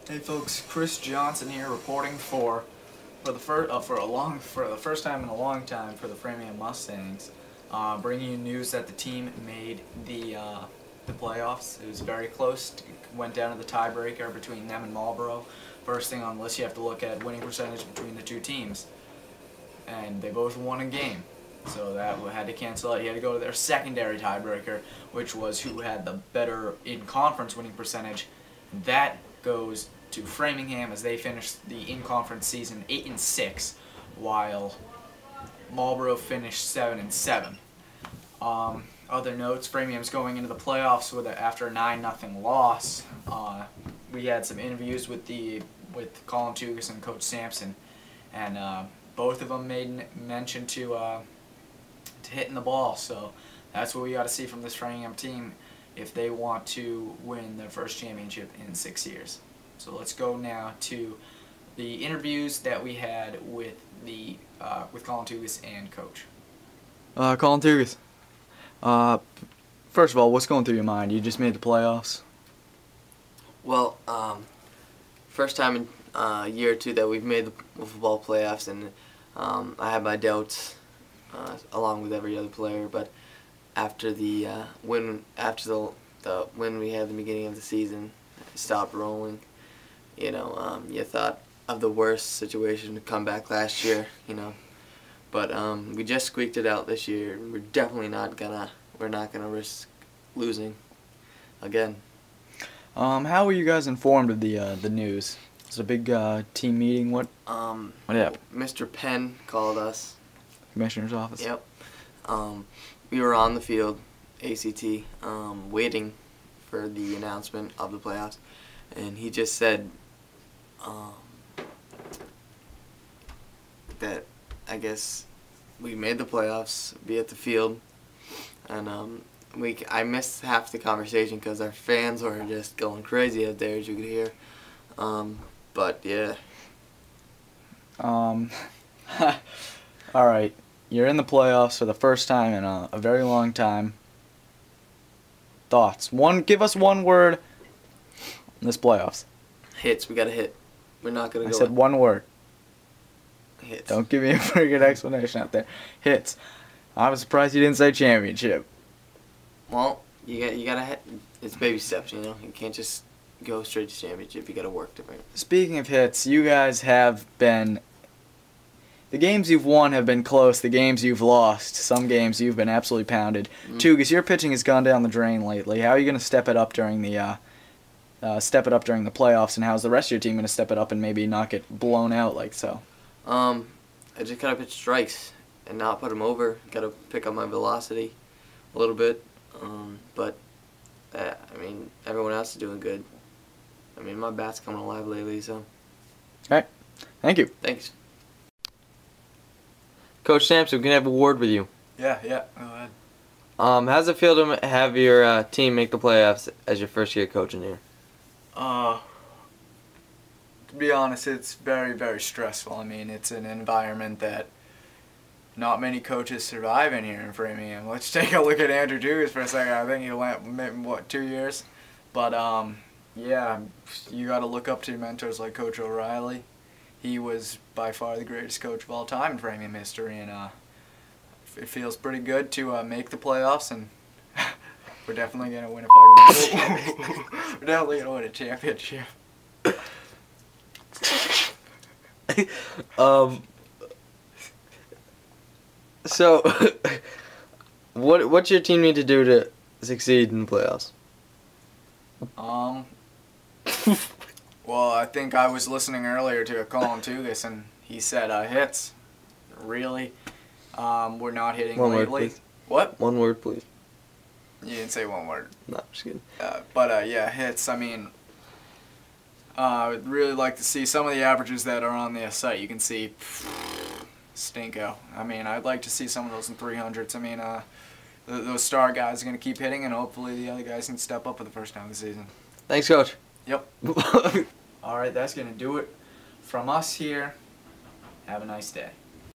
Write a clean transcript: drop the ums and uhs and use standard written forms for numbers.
Hey folks, Chris Johnson here reporting for the first time in a long time for the Framingham Mustangs, bringing you news that the team made the playoffs. It was very close. Went down to the tiebreaker between them and Marlboro. First thing on the list, you have to look at winning percentage between the two teams, and they both won a game. So that had to cancel out. You had to go to their secondary tiebreaker, which was who had the better in-conference winning percentage. That goes to Framingham as they finished the in-conference season 8-6, while Marlboro finished 7-7. Other notes: Framingham's going into the playoffs after a 9-0 loss. We had some interviews with Colin Tugas and Coach Sampson, and both of them made mention to hitting the ball. So that's what we got to see from this Framingham team if they want to win their first championship in 6 years. So let's go now to the interviews that we had with Colin Tugas and Coach. Colin Tugas. First of all, what's going through your mind? You just made the playoffs. Well, first time in a year or two that we've made the Wiffleball playoffs, and I had my doubts, along with every other player. But after the win we had at the beginning of the season, it stopped rolling. You know, you thought of the worst situation to come back last year. You know, but we just squeaked it out this year. We're definitely not gonna risk losing again. How were you guys informed of the news? Was it a big team meeting? What happened? Mr. Penn called us. Commissioner's office. Yep. We were on the field, ACT, waiting for the announcement of the playoffs, and he just said that I guess we made the playoffs, be at the field, and I missed half the conversation because our fans were just going crazy out there, as you could hear. But yeah. All right. You're in the playoffs for the first time in a very long time. Thoughts? Give us one word in this playoffs. Hits. We got to hit. We're not going to go. I said one word. Hits. Don't give me a very good explanation out there. Hits. I was surprised you didn't say championship. Well, you got to hit. It's baby steps, you know. You can't just go straight to championship. You got to work to bring it. Speaking of hits, you guys have been... The games you've won have been close. The games you've lost, some games you've been absolutely pounded. Tugas, your pitching has gone down the drain lately. How are you going to step it up during the playoffs, and how's the rest of your team going to step it up and maybe not get blown out like so? I just gotta pitch strikes and not put them over. Gotta pick up my velocity a little bit. But I mean, everyone else is doing good. I mean, my bat's coming alive lately, so. All right. Thank you. Thanks. Coach Sampson, we can have a word with you. Yeah, go ahead. How's it feel to have your team make the playoffs as your first year coaching here? To be honest, it's very, very stressful. I mean, it's an environment that not many coaches survive in here in Framingham. Let's take a look at Andrew Tugas for a second. I think he went, what, 2 years? But, yeah, you got to look up to mentors like Coach O'Reilly. He was by far the greatest coach of all time in Framingham history, and it feels pretty good to make the playoffs, and we're definitely going to win a we're definitely going to win a championship. So, what's your team need to do to succeed in the playoffs? Well, I think I was listening earlier to Colin Tugas, and he said hits. Really, we're not hitting One lately. word, please. What? One word, please. You didn't say one word. No, I'm just kidding. But yeah, hits. I mean, I'd really like to see some of the averages that are on the site. You can see stinko. I mean, I'd like to see some of those in 300s. I mean, those star guys are going to keep hitting, and hopefully the other guys can step up for the first time of the season. Thanks, Coach. Yep. All right, that's going to do it from us here. Have a nice day.